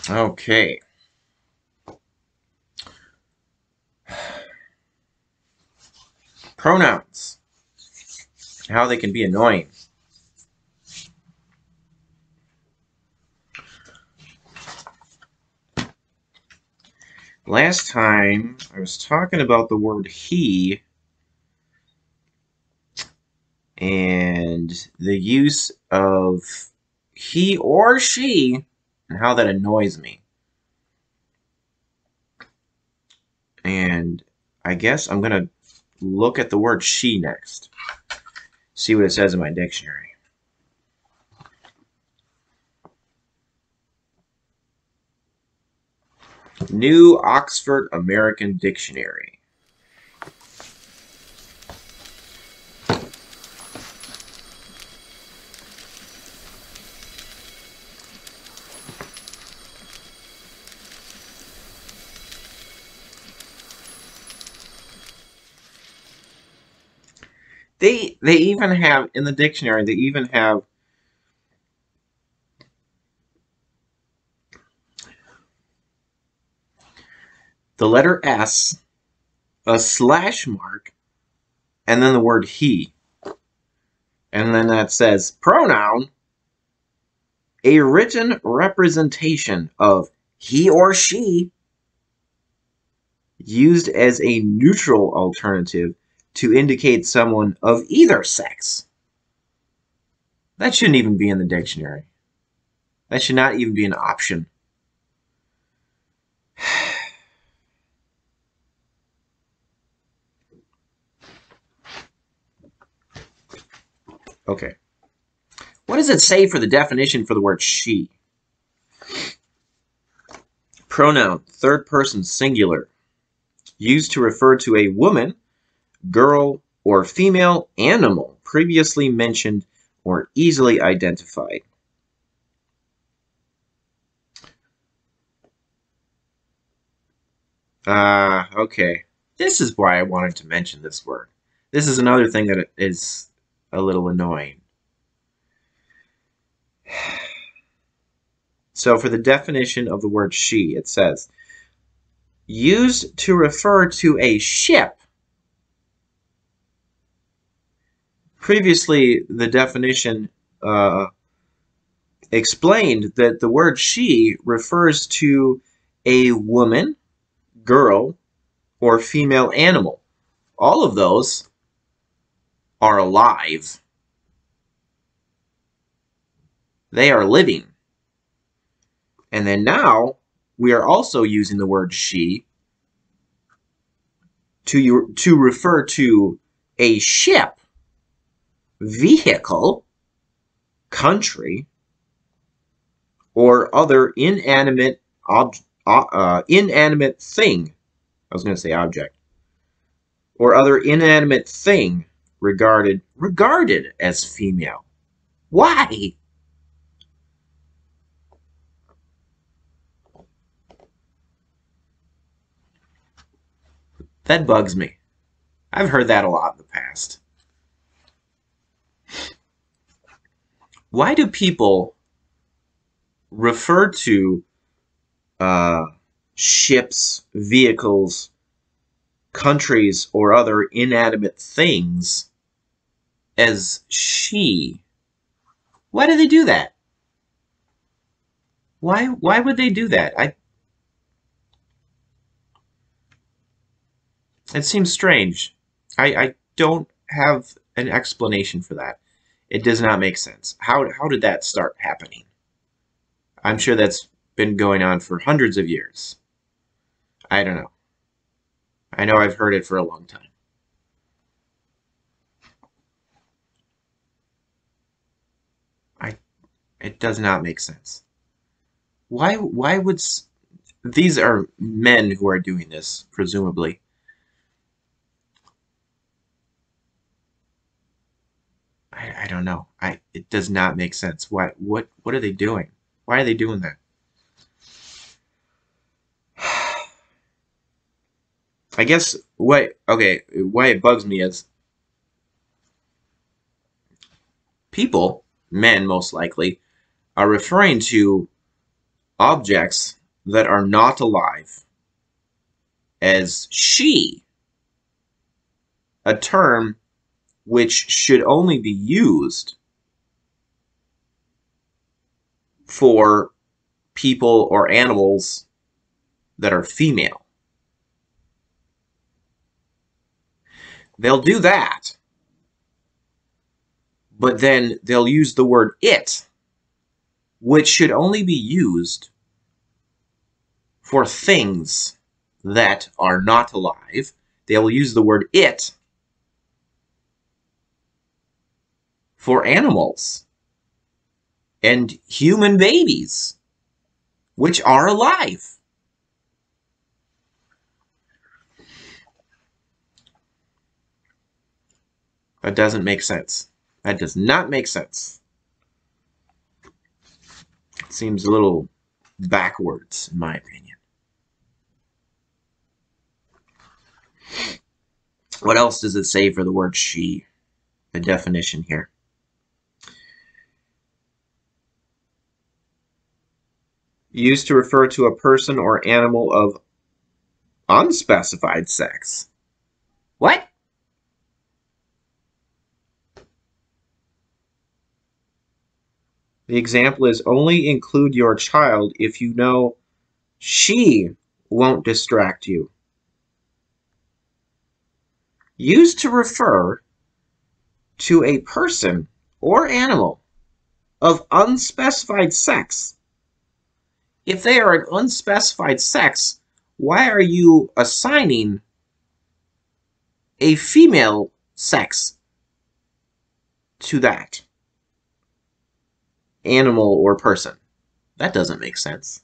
Okay. Pronouns. How they can be annoying. Last time I was talking about the word he and the use of he or she and how that annoys me. And I guess I'm going to look at the word she next. See what it says in my dictionary. New Oxford American Dictionary. They even have, in the dictionary, they even have the letter S, a slash mark, and then the word he. And then that says pronoun, a written representation of he or she used as a neutral alternative to indicate someone of either sex. That shouldn't even be in the dictionary. That should not even be an option. Okay. What does it say for the definition for the word she? Pronoun, third person singular, used to refer to a woman, girl, or female animal previously mentioned or easily identified. Okay. This is why I wanted to mention this word. This is another thing that is a little annoying. So for the definition of the word she, it says, used to refer to a ship. Previously, the definition explained that the word she refers to a woman, girl, or female animal. All of those are alive. They are living. And then now we are also using the word she to refer to a ship, vehicle, country, or other inanimate inanimate thing. I was going to say object. Or other inanimate thing regarded as female. Why? That bugs me. I've heard that a lot in the past. Why do people refer to ships, vehicles, countries, or other inanimate things as she? Why do they do that? Why would they do that? It seems strange. I don't have an explanation for that. It does not make sense. How did that start happening? I'm sure that's been going on for hundreds of years. I don't know. I know I've heard it for a long time. It does not make sense. Why would these are men who are doing this, presumably. I don't know. It does not make sense. What are they doing? Why are they doing that? I guess why it bugs me is people, men most likely, are referring to objects that are not alive as she, a term which should only be used for people or animals that are female. They'll do that, but then they'll use the word it, which should only be used for things that are not alive. They'll use the word it for animals and human babies, which are alive. That doesn't make sense. That does not make sense. It seems a little backwards, in my opinion. What else does it say for the word she? The definition here. Used to refer to a person or animal of unspecified sex. What? The example is only include your child if you know she won't distract you. Used to refer to a person or animal of unspecified sex. If they are an unspecified sex, why are you assigning a female sex to that animal or person? That doesn't make sense.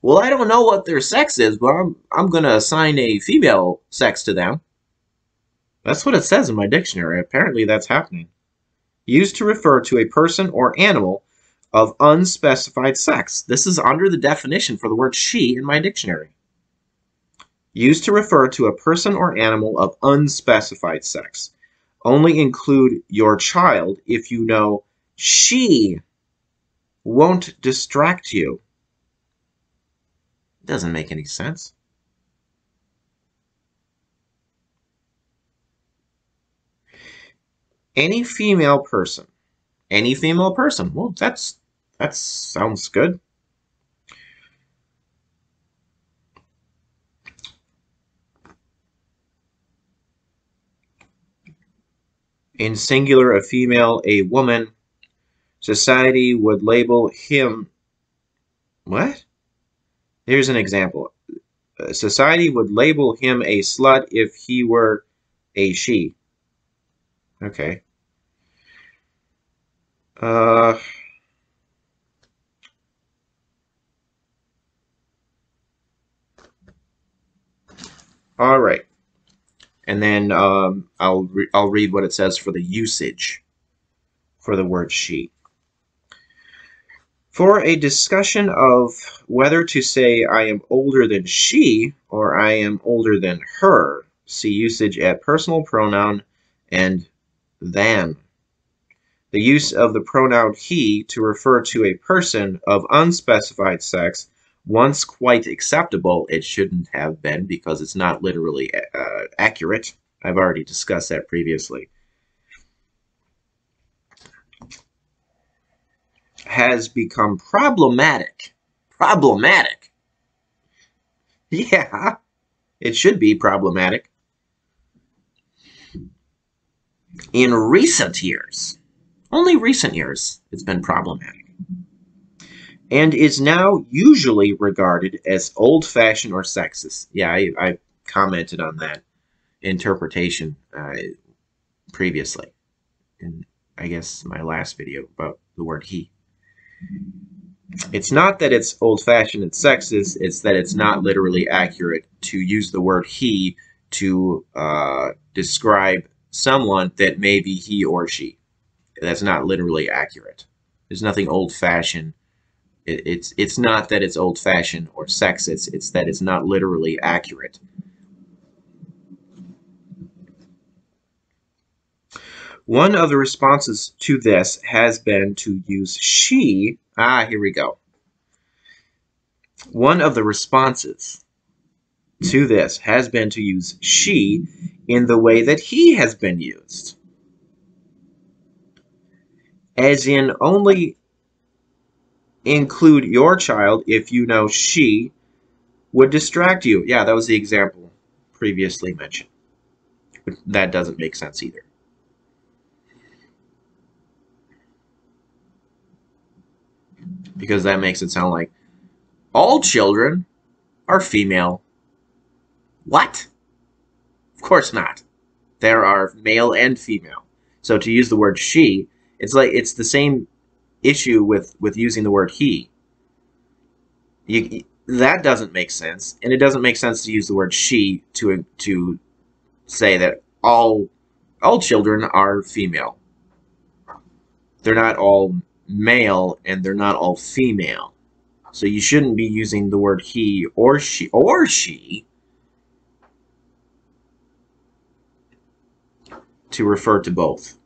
Well, I don't know what their sex is, but I'm going to assign a female sex to them. That's what it says in my dictionary. Apparently that's happening. Used to refer to a person or animal of unspecified sex. This is under the definition for the word she in my dictionary. Used to refer to a person or animal of unspecified sex. Only include your child if you know she won't distract you. It doesn't make any sense. Any female person. Any female person. Well, that sounds good. In singular, a female, a woman. Society would label him. What? Here's an example. Society would label him a slut if he were a she. Okay. All right. And then I'll read what it says for the usage for the word she. For a discussion of whether to say I am older than she or I am older than her, see usage at personal pronoun and than. The use of the pronoun he to refer to a person of unspecified sex, once quite acceptable, it shouldn't have been because it's not literally accurate. I've already discussed that previously. Has become problematic. Problematic. Yeah, it should be problematic. In recent years, only recent years, it's been problematic. And is now usually regarded as old-fashioned or sexist. Yeah, I commented on that interpretation previously in, I guess, my last video about the word he. It's not that it's old-fashioned and sexist, it's that it's not literally accurate to use the word he to describe someone that may be he or she. That's not literally accurate. There's nothing old-fashioned. It's not that it's old-fashioned or sexist, it's that it's not literally accurate. One of the responses to this has been to use she. Here we go. One of the responses to this has been to use she in the way that he has been used. As in, only include your child if you know she would distract you. Yeah, that was the example previously mentioned. But that doesn't make sense either. Because that makes it sound like all children are female. What? Of course not. There are male and female. So to use the word she, it's the same issue with using the word he. That doesn't make sense, and it doesn't make sense to use the word she to say that all children are female. They're not all male and they're not all female. So you shouldn't be using the word he or she to refer to both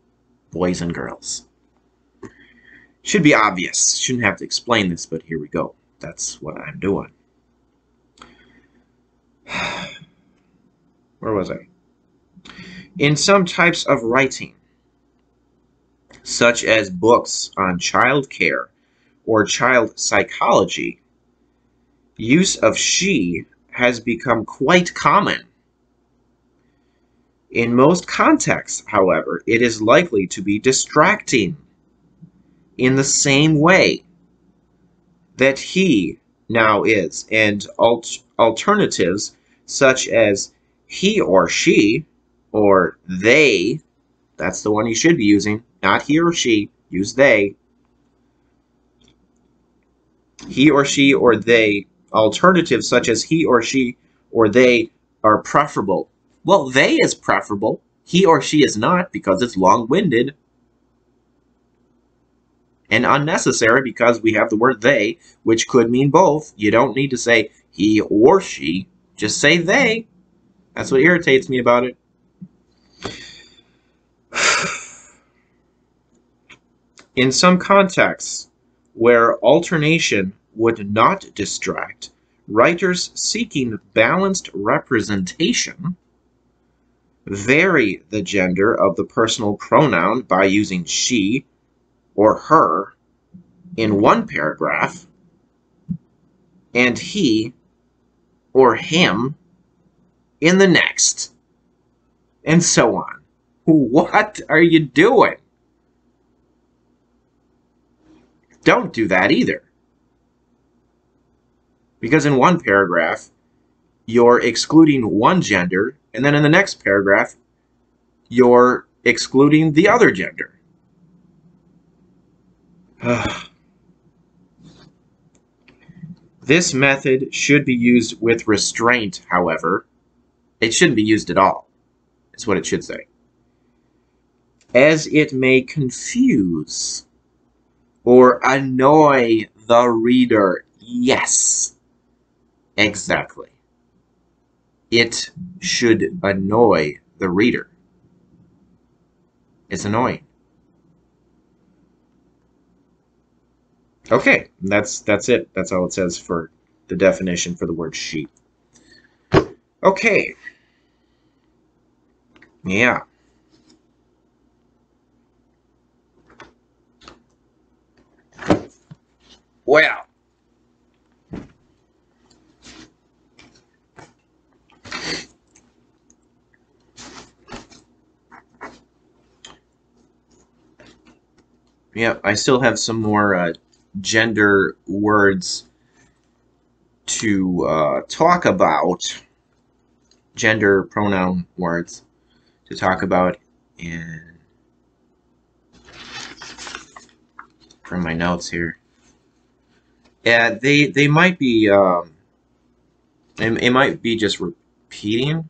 boys and girls. Should be obvious. Shouldn't have to explain this, but here we go. That's what I'm doing. Where was I? In some types of writing, such as books on child care or child psychology, use of she has become quite common. In most contexts, however, it is likely to be distracting in the same way that he now is, and alternatives such as he or she or they, that's the one you should be using, not he or she, use they. He or she or they, alternatives such as he or she or they are preferable. Well, they is preferable. He or she is not because it's long-winded and unnecessary because we have the word they, which could mean both. You don't need to say he or she. Just say they. That's what irritates me about it. In some contexts where alternation would not distract, writers seeking balanced representation vary the gender of the personal pronoun by using she or her in one paragraph and he or him in the next, and so on. What are you doing? Don't do that either. Because in one paragraph, you're excluding one gender, and then in the next paragraph, you're excluding the other gender. This method should be used with restraint, however. It shouldn't be used at all, is what it should say. As it may confuse or annoy the reader. Yes, exactly. It should annoy the reader. It's annoying. Okay, that's it. That's all it says for the definition for the word she. Okay. Yeah. Well. Yeah, I still have some more gender words to talk about. Gender pronoun words to talk about from my notes here. Yeah, they might be it might be just repeating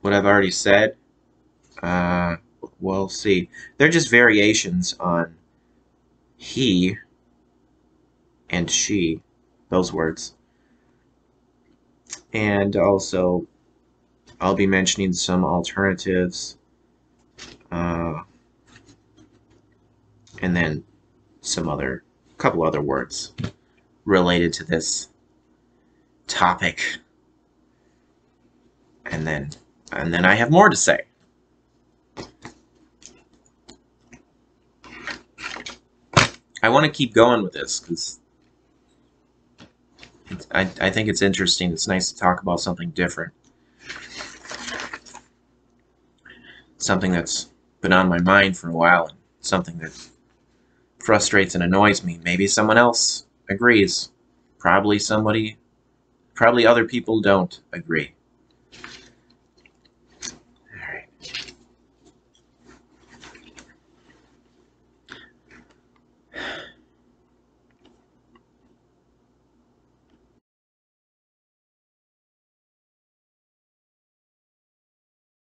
what I've already said. We'll see. They're just variations on he and she, those words. And also, I'll be mentioning some alternatives, and then couple other words related to this topic. And then I have more to say. I want to keep going with this because I think it's interesting. It's nice to talk about something different. Something that's been on my mind for a while, and something that frustrates and annoys me. Maybe someone else agrees. Probably other people don't agree.